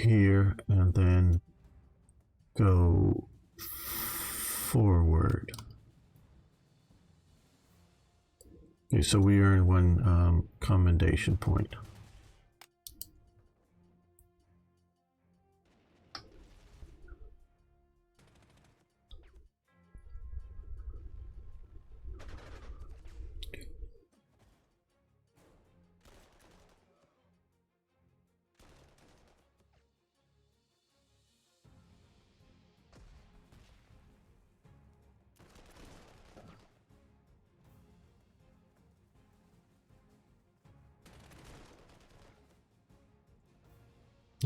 here and then go forward. Okay, so we earn one commendation point.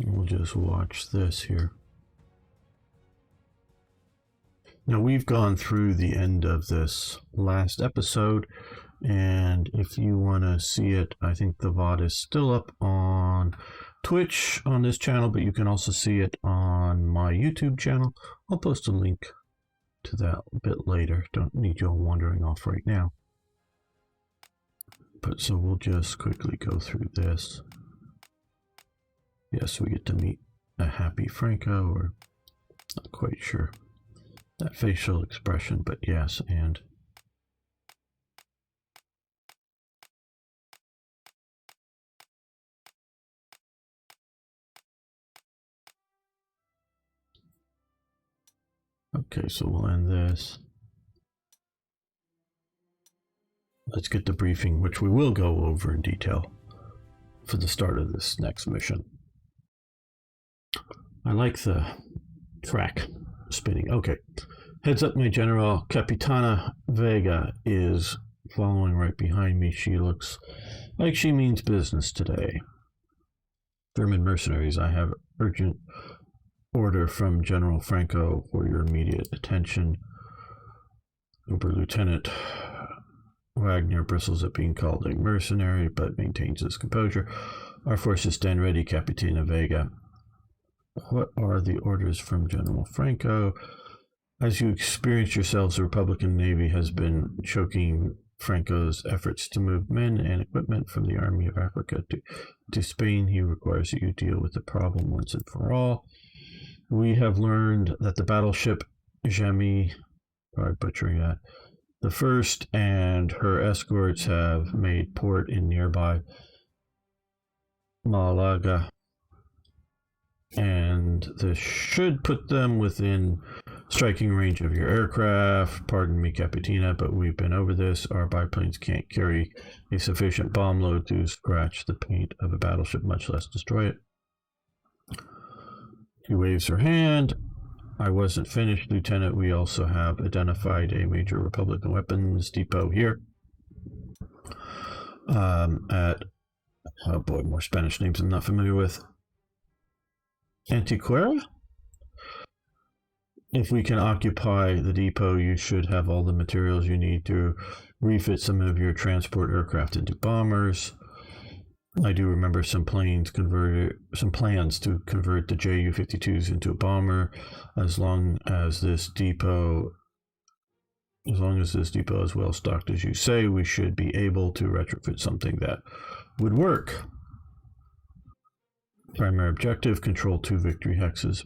We'll just watch this here. Now we've gone through the end of this last episode, and if you want to see it, I think the VOD is still up on Twitch on this channel, but you can also see it on my YouTube channel. I'll post a link to that a bit later. Don't need you all wandering off right now. But so we'll just quickly go through this. Yes, we get to meet a happy Franco, or not quite sure that facial expression, but yes, and okay, so we'll end this. Let's get the briefing, which we will go over in detail for the start of this next mission. I like the track spinning. Okay. Heads up, my general. Capitana Vega is following right behind me. She looks like she means business today. German mercenaries, I have urgent order from General Franco for your immediate attention. Uber Lieutenant Wagner bristles at being called a mercenary, but maintains his composure. Our forces stand ready, Capitana Vega. What are the orders from General Franco? As you experience yourselves, the Republican Navy has been choking Franco's efforts to move men and equipment from the Army of Africa to Spain. He requires that you deal with the problem once and for all. We have learned that the battleship Jamie, probably butchering that, the first and her escorts have made port in nearby Malaga, and this should put them within striking range of your aircraft. Pardon me, Capitana, but we've been over this. Our biplanes can't carry a sufficient bomb load to scratch the paint of a battleship, much less destroy it. He waves her hand. I wasn't finished, Lieutenant. We also have identified a major Republican weapons depot here at, oh boy, more Spanish names I'm not familiar with. Antiquera? If we can occupy the depot, you should have all the materials you need to refit some of your transport aircraft into bombers. I do remember some plans to convert the Ju-52s into a bomber. As long as this depot is well stocked as you say, we should be able to retrofit something that would work. Primary objective, control 2 victory hexes.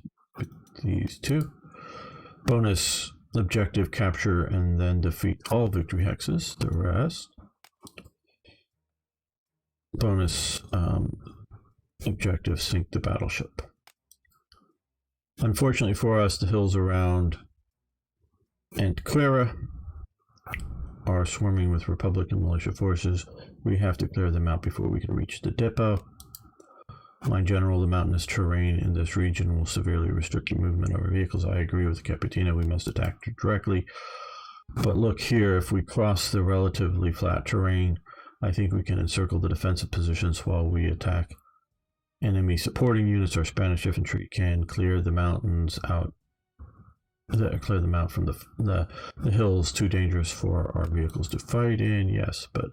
These two. Bonus objective, capture and then defeat all victory hexes. The rest. Bonus objective, sink the battleship. Unfortunately for us, the hills around Antequera are swarming with Republican militia forces. We have to clear them out before we can reach the depot. My general, the mountainous terrain in this region will severely restrict the movement of our vehicles. I agree with Capitana. We must attack directly. But look here, if we cross the relatively flat terrain, I think we can encircle the defensive positions while we attack enemy supporting units. Our Spanish infantry can clear the mountains out. Clear them out from the hills. Too dangerous for our vehicles to fight in. Yes, but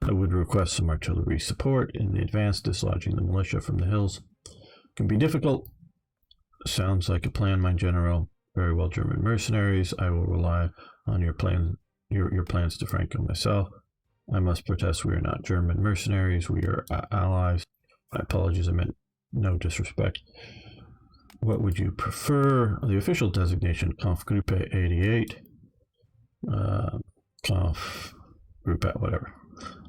I would request some artillery support in the advance. Dislodging the militia from the hills can be difficult. Sounds like a plan, my general. Very well, German mercenaries. I will rely on your plans to Franco myself. I must protest, we are not German mercenaries. We are allies. My apologies, I meant no disrespect. what would you prefer? The official designation, Kampfgruppe 88. Kampfgruppe, whatever.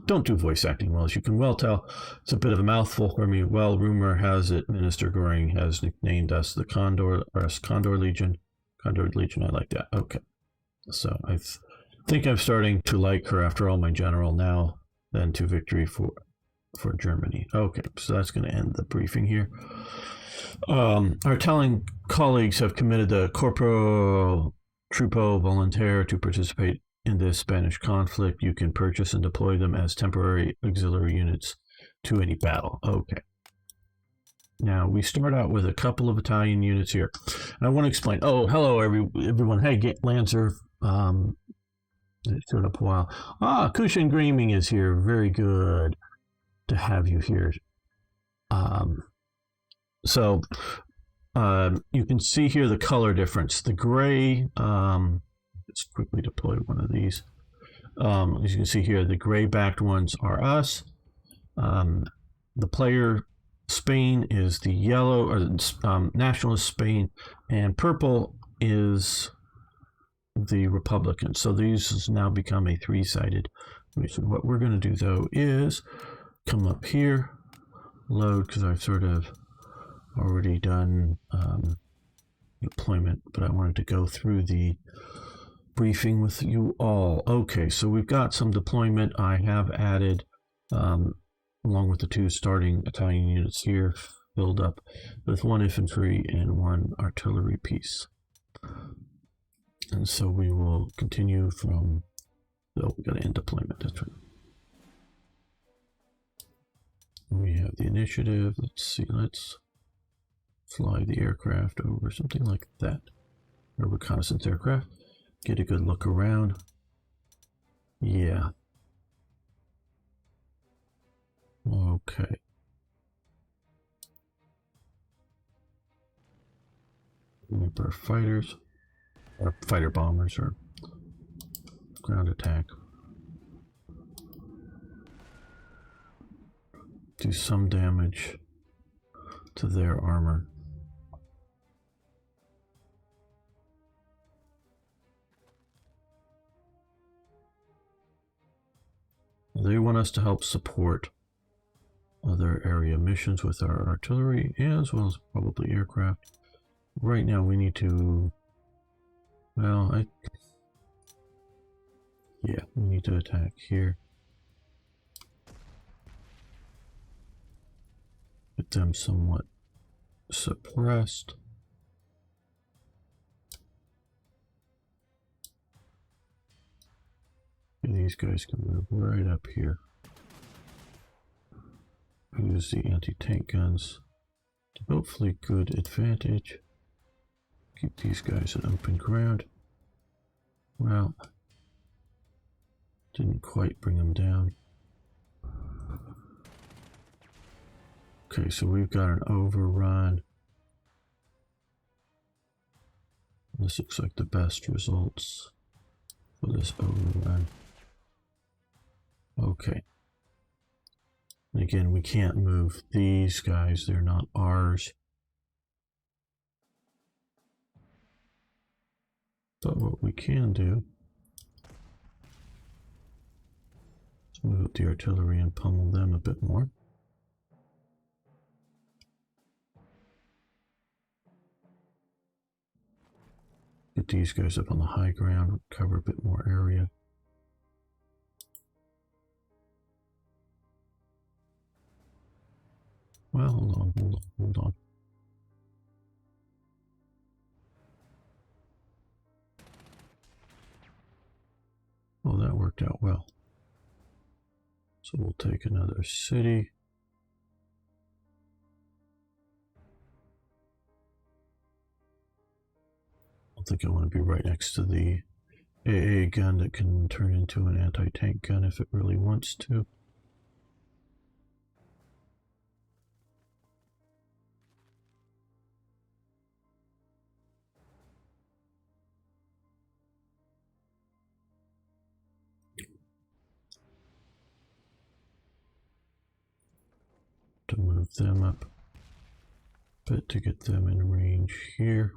Don't do voice acting well, as you can well tell. It's a bit of a mouthful for me. Well, rumor has it Minister Goring has nicknamed us the Condor, or us Condor Legion. Condor Legion, I like that. Okay. So I think I'm starting to like her after all my general now, then to victory for Germany. Okay, so that's going to end the briefing here. Our Italian colleagues have committed the Corpo Truppo Volontaire to participate in this Spanish conflict. You can purchase and deploy them as temporary auxiliary units to any battle. Okay. Now, we start out with a couple of Italian units here. And I want to explain. Oh, hello, everyone. Hey, Lancer. It showed up a while. Cushion Gaming is here. Very good to have you here. You can see here the color difference. The gray, let's quickly deploy one of these. As you can see here, the gray backed ones are us. The player Spain is the yellow, or nationalist Spain, and purple is the Republican. So these has now become a three-sided mission. What we're going to do though is come up here, load, because I've sort of already done deployment, but I wanted to go through the briefing with you all. Okay, so we've got some deployment. I have added, along with the two starting Italian units here, filled up with one infantry and one artillery piece. And so we will continue from, oh, we got to end deployment, that's right. We have the initiative. Let's see, let's fly the aircraft over, something like that. Or reconnaissance aircraft. Get a good look around. Yeah. Okay. Remember fighters, or fighter bombers, or ground attack. Do some damage to their armor. They want us to help support other area missions with our artillery, as well as probably aircraft. Right now we need to, well, we need to attack here. Get them somewhat suppressed. And these guys can move right up here. Use the anti-tank guns to hopefully good advantage. Keep these guys at open ground. Well, didn't quite bring them down. Okay, so we've got an overrun. This looks like the best results for this overrun. Okay. And again, we can't move these guys, they're not ours. But what we can do is move up the artillery and pummel them a bit more. Get these guys up on the high ground, cover a bit more area. Well, hold on. Oh, that worked out well. So we'll take another city. I think I want to be right next to the AA gun that can turn into an anti-tank gun if it really wants to. To move them up bit to get them in range here.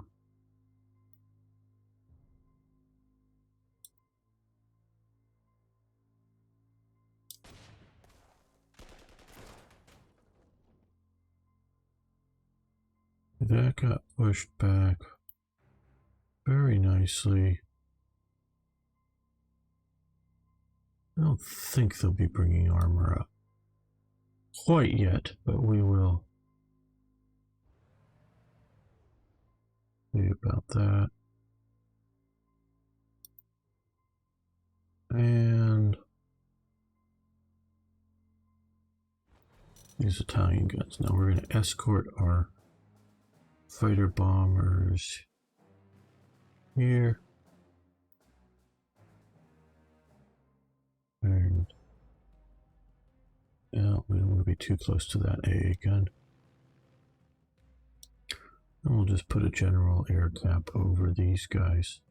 That got pushed back very nicely. I don't think they'll be bringing armor up quite yet, but we will see about that. And these Italian guns. Now we're going to escort our fighter bombers here. And no, we don't want to be too close to that AA gun. And we'll just put a general air cap over these guys.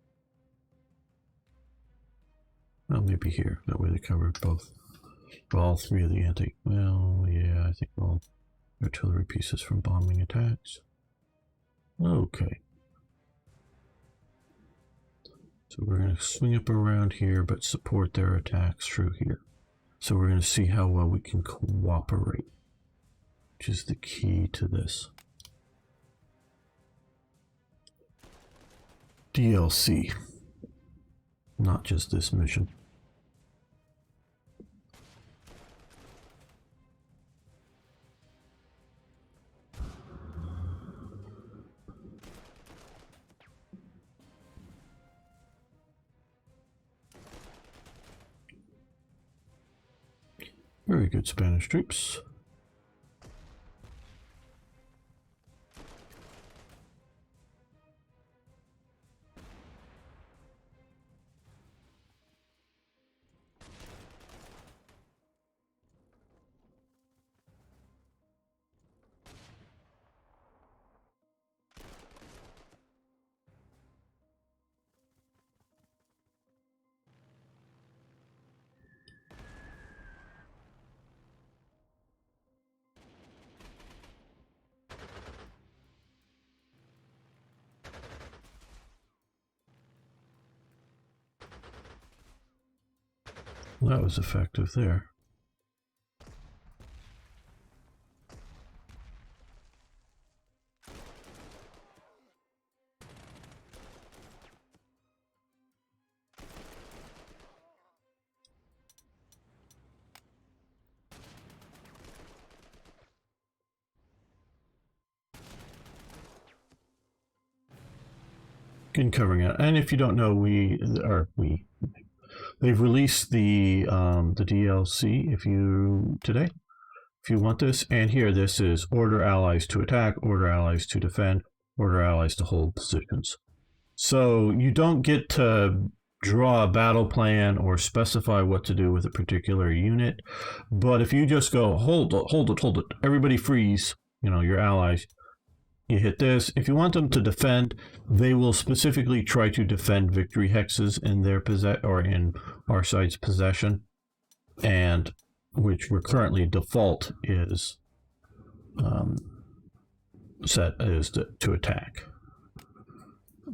Well, maybe here. That way they cover both. All three of the anti. Well, yeah, I think all artillery pieces from bombing attacks. Okay. So we're going to swing up around here, but support their attacks through here. So we're going to see how well we can cooperate, which is the key to this. DLC, not just this mission. Very good Spanish troops. Well, that was effective there. Covering it, and if you don't know, they've released the DLC if you want this, and here this is order allies to attack, order allies to defend, order allies to hold positions. So you don't get to draw a battle plan or specify what to do with a particular unit, but if you just go hold it, everybody freeze, your allies. You hit this. If you want them to defend, they will specifically try to defend victory hexes in their or in our side's possession, and which we're currently default is set as to attack.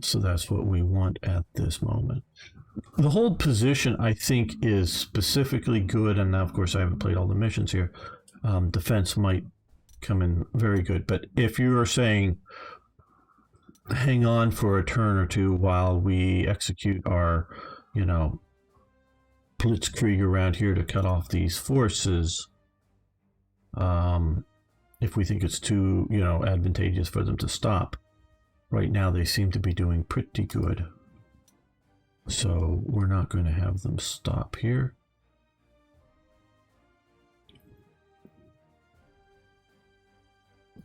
So that's what we want at this moment. The hold position, I think, is specifically good, and now, of course, I haven't played all the missions here. Defense might come in very good, but if you are saying hang on for a turn or two while we execute our blitzkrieg around here to cut off these forces, if we think it's too advantageous for them to stop, right now they seem to be doing pretty good, so we're not going to have them stop here.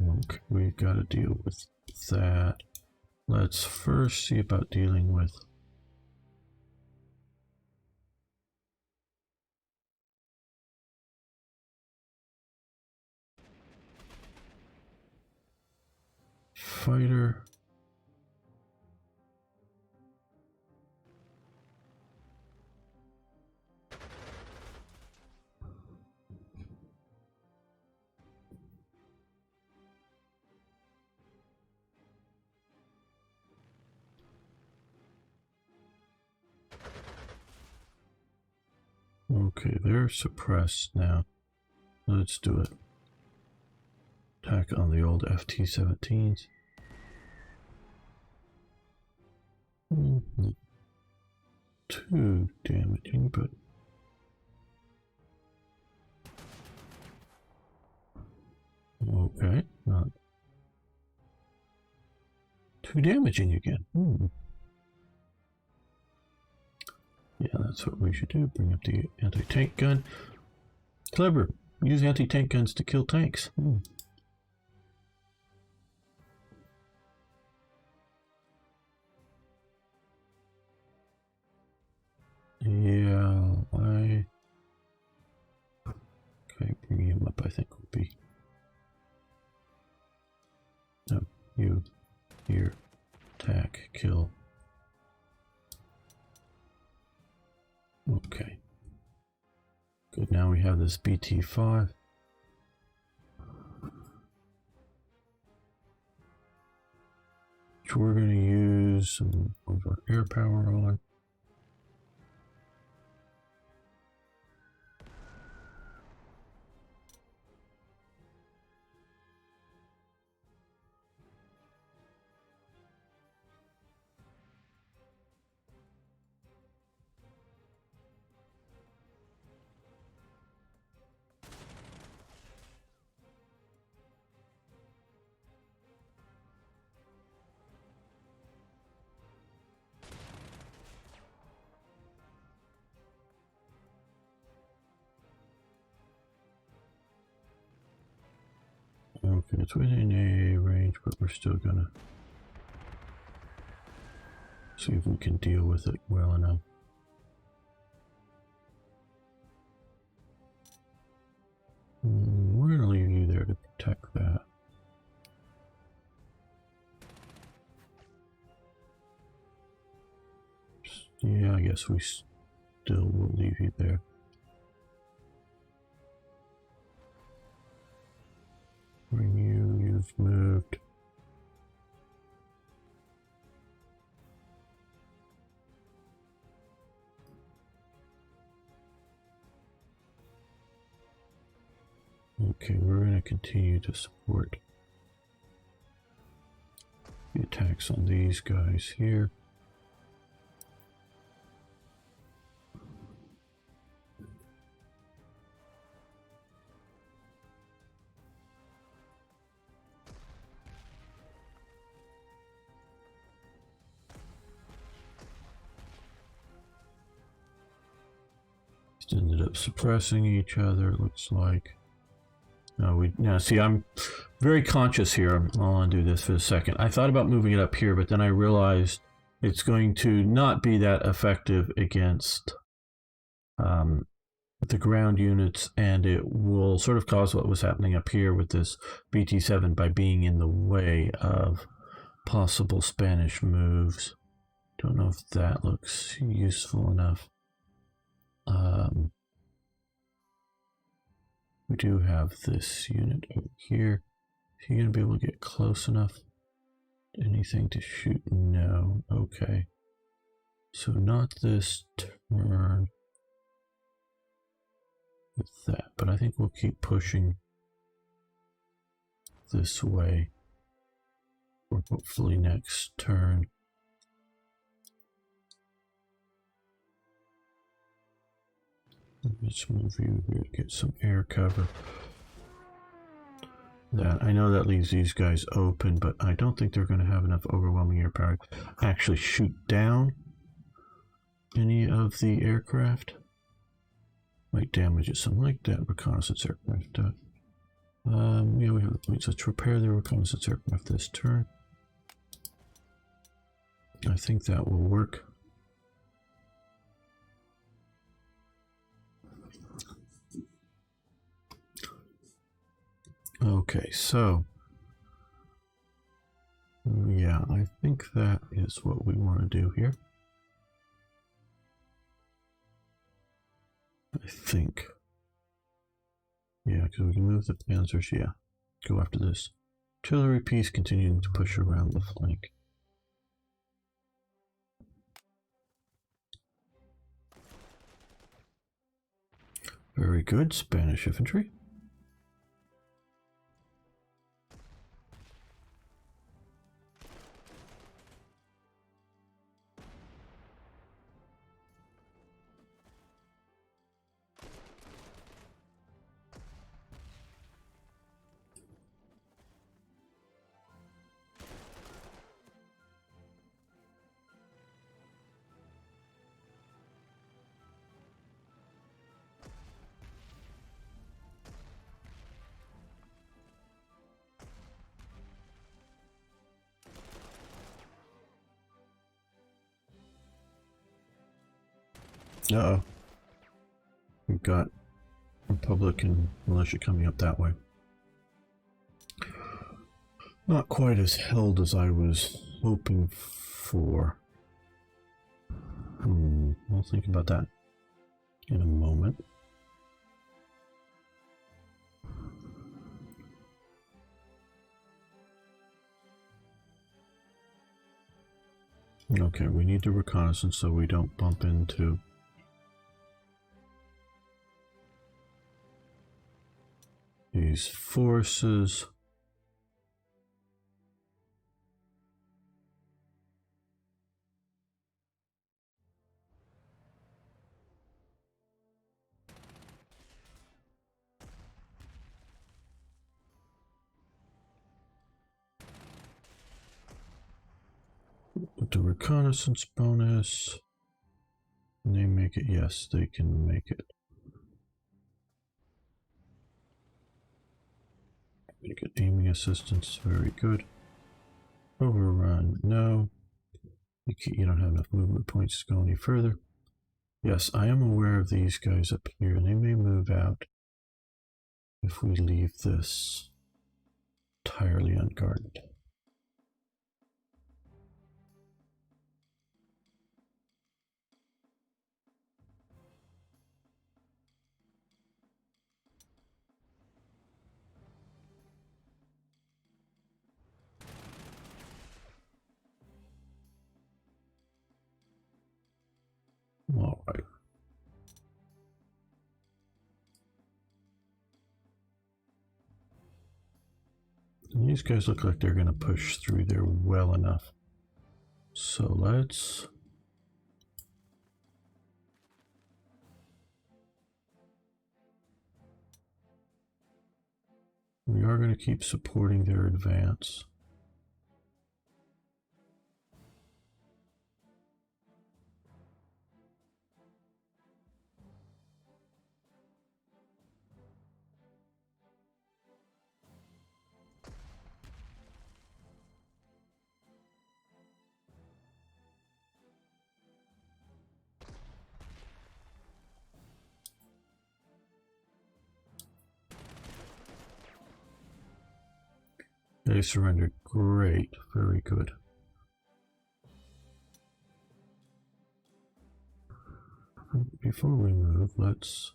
Okay, we've got to deal with that. Let's first see about dealing with fighter. Okay, they're suppressed now. Let's do it. Attack on the old FT-17s. Not too damaging, but okay, not too damaging again. Yeah, that's what we should do. Bring up the anti-tank gun. Clever. Use anti-tank guns to kill tanks. Yeah, okay, bringing him up I think would be... No, you, here, attack, kill. Okay. Good, now we have this BT-5. Which we're going to use some of our air power on. Okay, it's within a range, but we're still gonna see if we can deal with it well enough. We're gonna leave you there to protect that. Yeah, I guess we still will leave you there. Bring you, you've moved. Okay, we're going to continue to support the attacks on these guys here. Ended up suppressing each other, it looks like. Now see, I'm very conscious here. I'll undo this for a second. I thought about moving it up here, but then I realized it's going to not be that effective against the ground units, and it will sort of cause what was happening up here with this BT-7 by being in the way of possible Spanish moves. Don't know if that looks useful enough. We do have this unit over here. Is he going to be able to get close enough? Anything to shoot? No. Okay. So not this turn with that, but I think we'll keep pushing this way for hopefully next turn. Let's move you here to get some air cover. That I know that leaves these guys open, but I don't think they're going to have enough overwhelming air power to actually shoot down any of the aircraft. Might damage it, something like that reconnaissance aircraft does. Yeah, we have the points. Let's repair the reconnaissance aircraft this turn. I think that will work. Okay, so yeah, I think that is what we want to do here. I think. Yeah, because we can move the Panzers, yeah. Go after this artillery piece, continuing to push around the flank. Very good, Spanish infantry. Uh-oh. We've got Republican militia coming up that way. Not quite as held as I was hoping for. We'll think about that in a moment. Okay, we need the reconnaissance so we don't bump into these forces. With the reconnaissance bonus, can they make it? Yes, they can make it. You get aiming assistance, very good. Overrun, no. You don't have enough movement points to go any further. Yes, I am aware of these guys up here, and they may move out if we leave this entirely unguarded. All right. And these guys look like they're going to push through there well enough. So let's... We are going to keep supporting their advance. They surrendered. Great. Very good. Before we move, let's...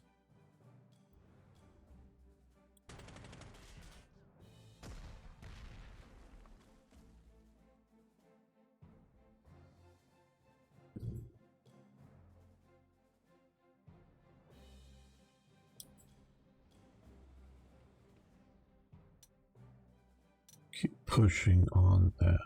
keep pushing on that.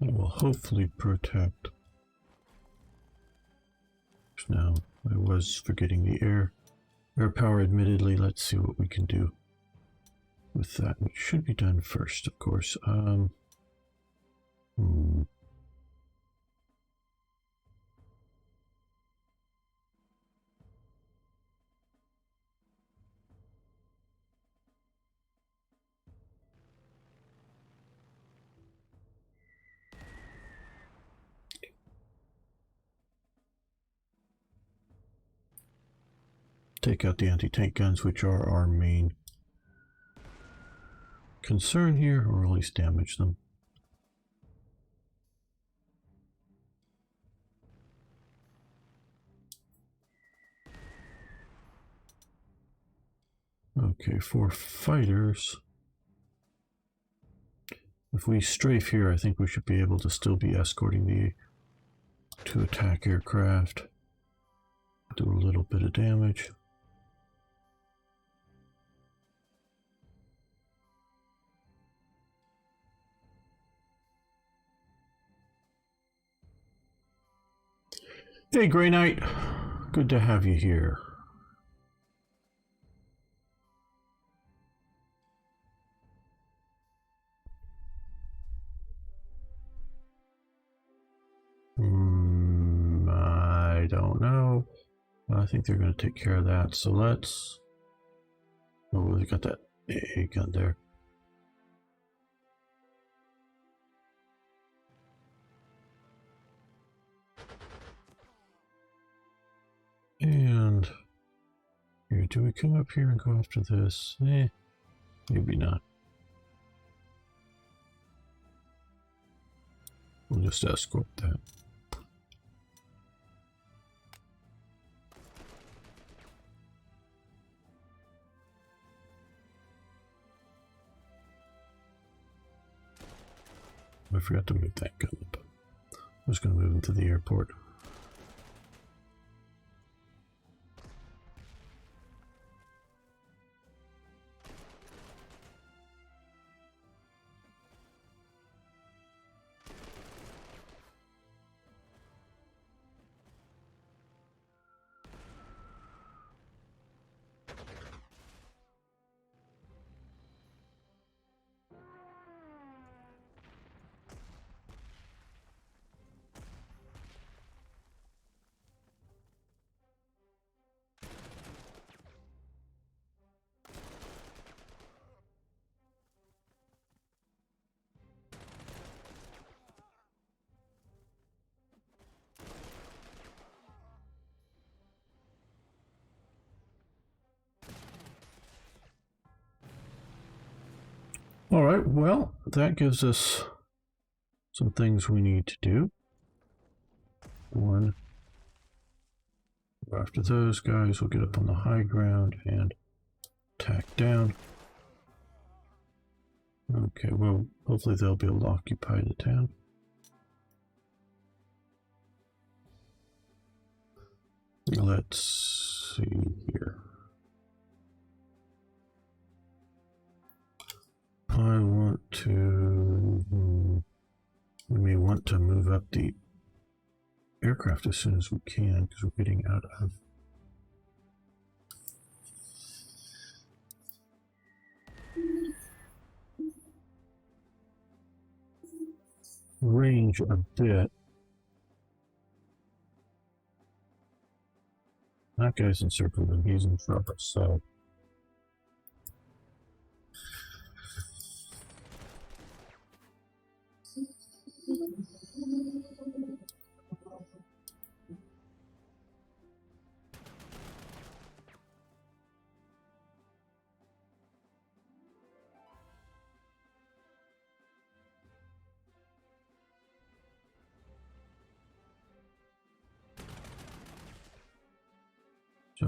That will hopefully protect. Now, I was forgetting the air power, admittedly. Let's see what we can do with that, which should be done first, of course. Take out the anti-tank guns, which are our main concern here, or at least damage them. Okay, 4 fighters. If we strafe here, I think we should be able to still be escorting the 2 attack aircraft. Do a little bit of damage. Hey, Grey Knight. Good to have you here. I don't know. I think they're going to take care of that. So let's... Oh, we got that AA gun there. And here, do we come up here and go after this? Maybe not. We'll just escort that. I forgot to move that gun up. I'm just going to move into the airport. All right, well, that gives us some things we need to do. One, after those guys, we'll get up on the high ground and attack down. Okay, well, hopefully they'll be able to occupy the town. Let's see here. I want to... We may want to move up the aircraft as soon as we can because we're getting out of range a bit. That guy's encircled and he's in trouble, so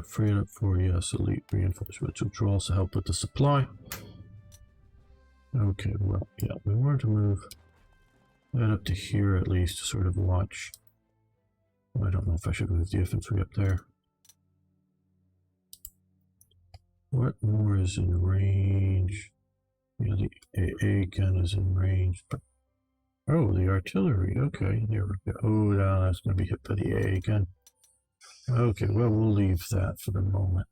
free it up for yes, elite reinforcements, which will also help with the supply. Okay, well, yeah, we wanted to move that up to here at least to sort of watch. Well, I don't know if I should move the infantry up there. What more is in range? Yeah, the AA gun is in range, but oh, the artillery. Okay, there we go. Oh, no, that's going to be hit by the AA gun. Okay, well, we'll leave that for the moment.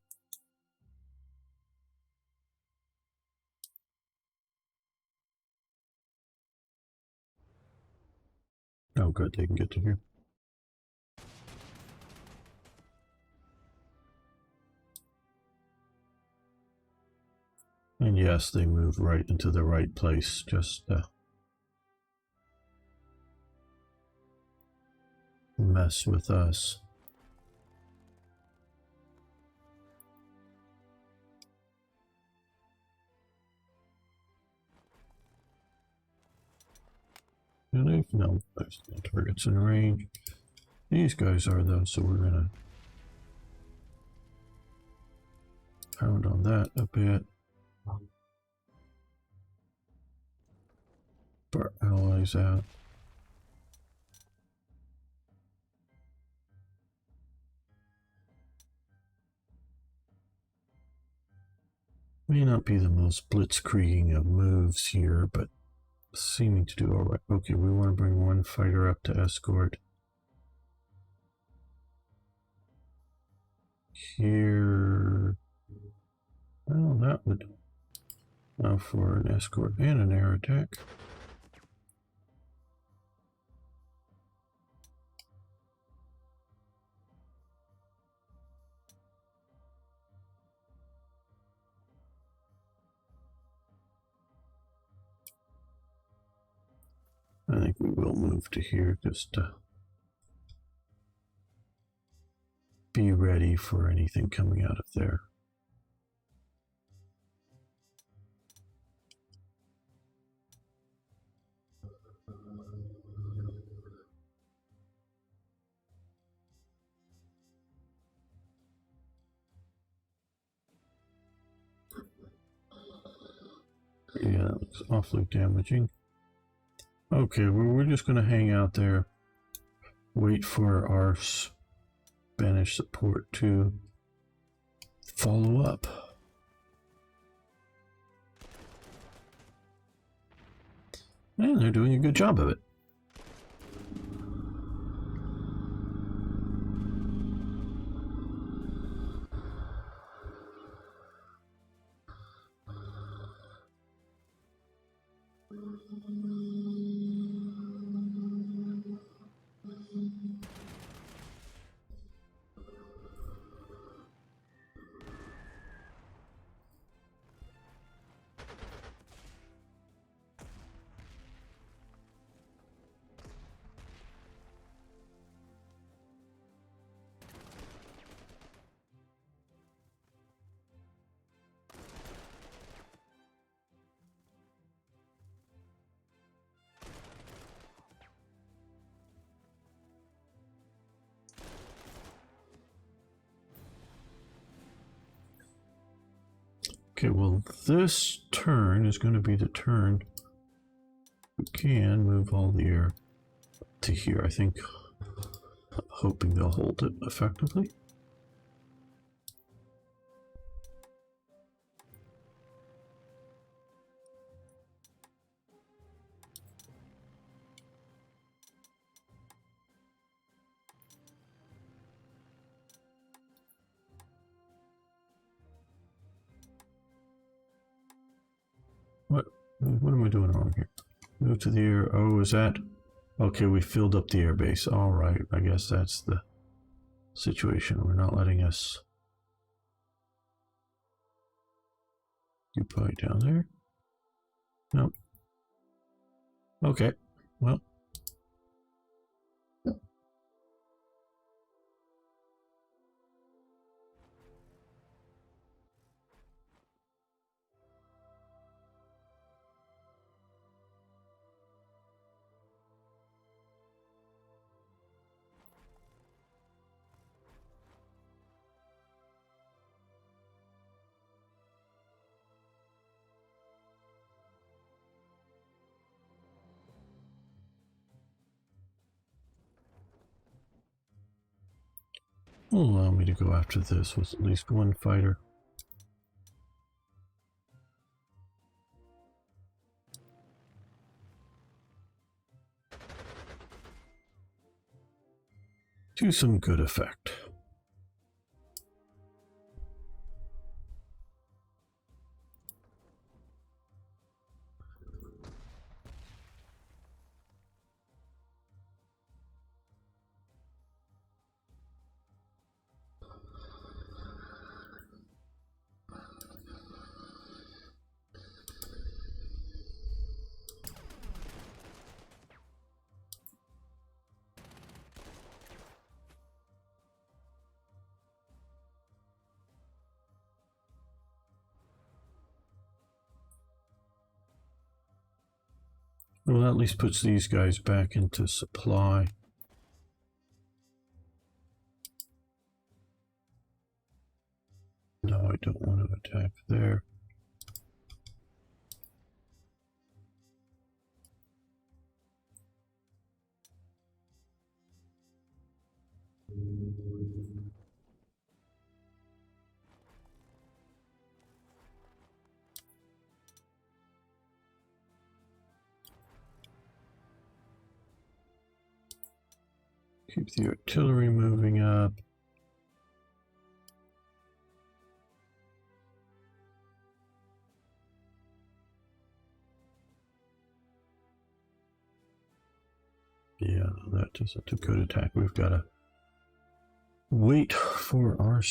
Oh, good, they can get to here. And yes, they move right into the right place, just mess with us. No, there's no targets in range. These guys are though, so we're gonna pound on that a bit. Our allies out. May not be the most blitzkrieging of moves here, but seeming to do all right. Okay, we want to bring one fighter up to escort. Here, well, that would allow for an escort and an air attack. I think we will move to here just to be ready for anything coming out of there. Yeah, that looks awfully damaging. Okay, we're just going to hang out there, wait for our Spanish support to follow up. And they're doing a good job of it. Okay, well, this turn is going to be the turn we can move all the air to here. I think, hoping they'll hold it effectively. What am I doing wrong here? Move to the air. Oh, is that? Okay, we filled up the airbase. All right, I guess that's the situation. We're not letting us occupy down there. Nope. Okay, well. Will allow me to go after this with at least one fighter. To some good effect. Well, that at least puts these guys back into supply. No, we don't want to attack there. Keep the artillery moving up. Yeah, that isn't a good attack. We've got to wait for our